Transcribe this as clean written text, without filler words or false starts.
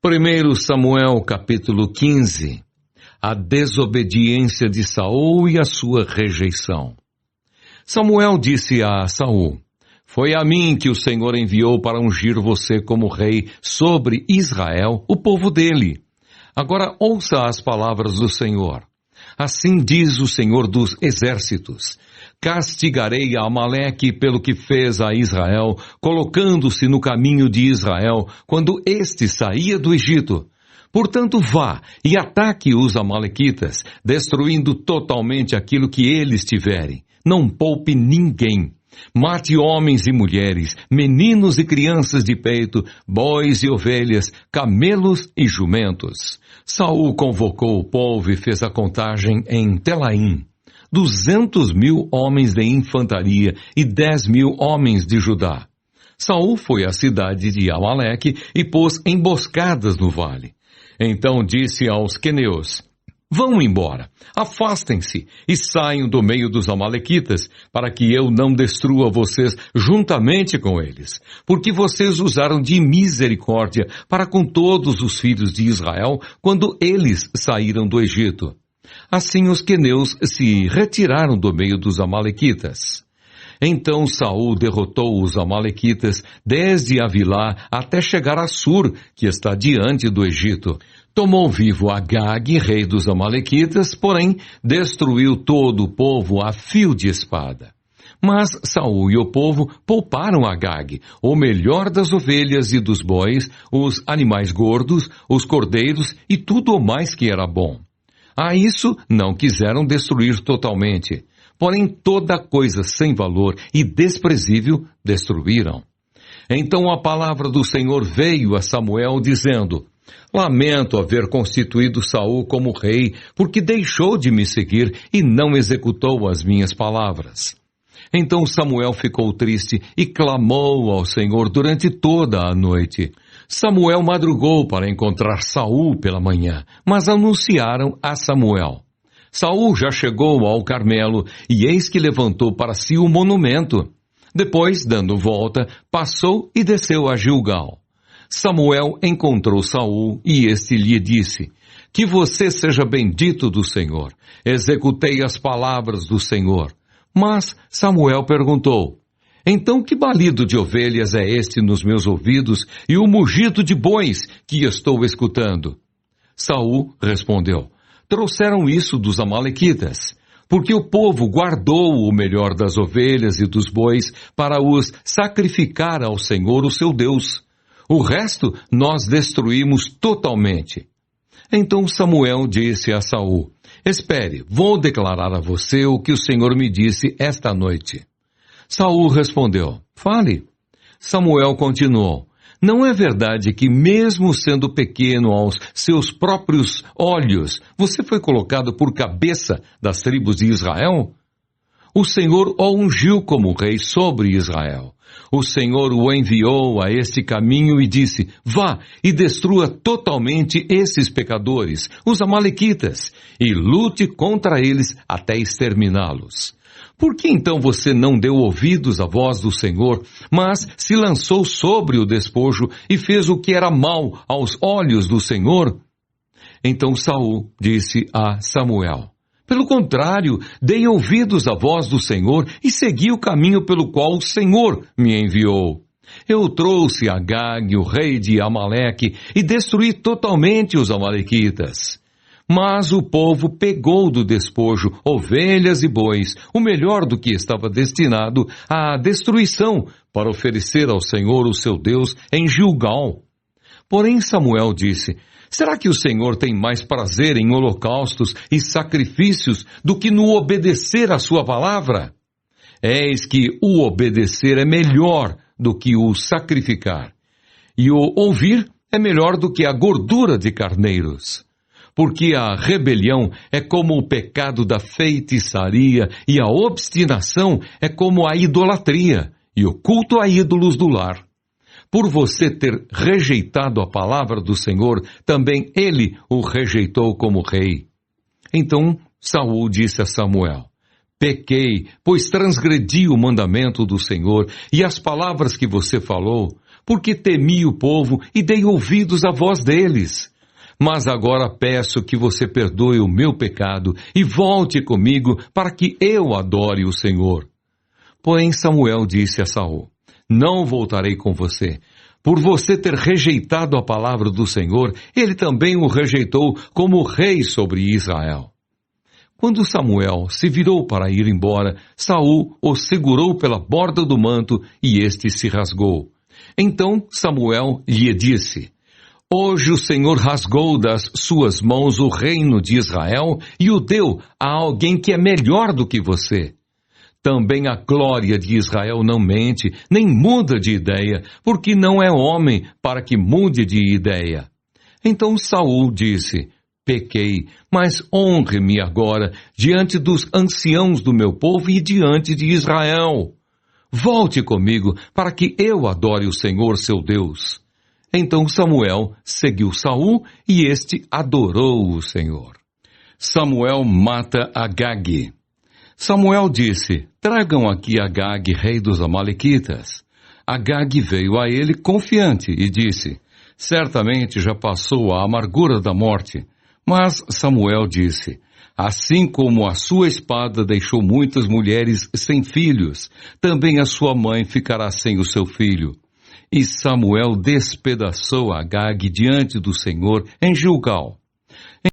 1 Samuel capítulo 15. A desobediência de Saul e a sua rejeição. Samuel disse a Saul: Foi a mim que o Senhor enviou para ungir você como rei sobre Israel, o povo dele. Agora ouça as palavras do Senhor. Assim diz o Senhor dos exércitos: Castigarei a Amaleque pelo que fez a Israel, colocando-se no caminho de Israel, quando este saía do Egito. Portanto, vá e ataque os amalequitas, destruindo totalmente aquilo que eles tiverem. Não poupe ninguém. Mate homens e mulheres, meninos e crianças de peito, bois e ovelhas, camelos e jumentos. Saul convocou o povo e fez a contagem em Telaim. 200.000 homens de infantaria e 10.000 homens de Judá. Saul foi à cidade de Amaleque e pôs emboscadas no vale. Então disse aos queneus: Vão embora, afastem-se e saiam do meio dos amalequitas, para que eu não destrua vocês juntamente com eles, porque vocês usaram de misericórdia para com todos os filhos de Israel quando eles saíram do Egito. Assim os queneus se retiraram do meio dos amalequitas. Então Saul derrotou os amalequitas desde Avilá até chegar a Sur, que está diante do Egito. Tomou vivo Agag, rei dos amalequitas, porém destruiu todo o povo a fio de espada. Mas Saul e o povo pouparam Agag, o melhor das ovelhas e dos bois, os animais gordos, os cordeiros e tudo o mais que era bom. A isso não quiseram destruir totalmente, porém toda coisa sem valor e desprezível destruíram. Então a palavra do Senhor veio a Samuel dizendo: Lamento haver constituído Saul como rei, porque deixou de me seguir e não executou as minhas palavras. Então Samuel ficou triste e clamou ao Senhor durante toda a noite. Samuel madrugou para encontrar Saul pela manhã, mas anunciaram a Samuel: Saul já chegou ao Carmelo, e eis que levantou para si o monumento. Depois, dando volta, passou e desceu a Gilgal. Samuel encontrou Saul, e este lhe disse: Que você seja bendito do Senhor. Executei as palavras do Senhor. Mas Samuel perguntou: Então que balido de ovelhas é este nos meus ouvidos e o mugido de bois que estou escutando? Saul respondeu: Trouxeram isso dos amalequitas, porque o povo guardou o melhor das ovelhas e dos bois para os sacrificar ao Senhor, o seu Deus. O resto nós destruímos totalmente. Então Samuel disse a Saul: Espere, vou declarar a você o que o Senhor me disse esta noite. Saul respondeu: Fale. Samuel continuou: Não é verdade que, mesmo sendo pequeno aos seus próprios olhos, você foi colocado por cabeça das tribos de Israel? O Senhor o ungiu como rei sobre Israel. O Senhor o enviou a este caminho e disse: Vá e destrua totalmente esses pecadores, os amalequitas, e lute contra eles até exterminá-los. Por que então você não deu ouvidos à voz do Senhor, mas se lançou sobre o despojo e fez o que era mal aos olhos do Senhor? Então Saul disse a Samuel: Pelo contrário, dei ouvidos à voz do Senhor e segui o caminho pelo qual o Senhor me enviou. Eu trouxe Agag, o rei de Amaleque, e destruí totalmente os amalequitas. Mas o povo pegou do despojo ovelhas e bois, o melhor do que estava destinado à destruição, para oferecer ao Senhor, o seu Deus, em Gilgal. Porém Samuel disse: Será que o Senhor tem mais prazer em holocaustos e sacrifícios do que no obedecer à sua palavra? Eis que o obedecer é melhor do que o sacrificar, e o ouvir é melhor do que a gordura de carneiros. Porque a rebelião é como o pecado da feitiçaria, e a obstinação é como a idolatria, e o culto a ídolos do lar. Por você ter rejeitado a palavra do Senhor, também ele o rejeitou como rei. Então Saul disse a Samuel: Pequei, pois transgredi o mandamento do Senhor e as palavras que você falou, porque temi o povo e dei ouvidos à voz deles. Mas agora peço que você perdoe o meu pecado e volte comigo para que eu adore o Senhor. Porém Samuel disse a Saul: não voltarei com você. Por você ter rejeitado a palavra do Senhor, ele também o rejeitou como rei sobre Israel. Quando Samuel se virou para ir embora, Saul o segurou pela borda do manto e este se rasgou. Então Samuel lhe disse: hoje o Senhor rasgou das suas mãos o reino de Israel e o deu a alguém que é melhor do que você. Também a glória de Israel não mente, nem muda de ideia, porque não é homem para que mude de ideia. Então Saul disse: pequei, mas honre-me agora diante dos anciãos do meu povo e diante de Israel. Volte comigo para que eu adore o Senhor seu Deus. Então Samuel seguiu Saul e este adorou o Senhor. Samuel mata Agag. Samuel disse: tragam aqui Agag, rei dos Amalequitas. Agag veio a ele confiante e disse: certamente já passou a amargura da morte. Mas Samuel disse: assim como a sua espada deixou muitas mulheres sem filhos, também a sua mãe ficará sem o seu filho. E Samuel despedaçou Agag diante do Senhor em Gilgal.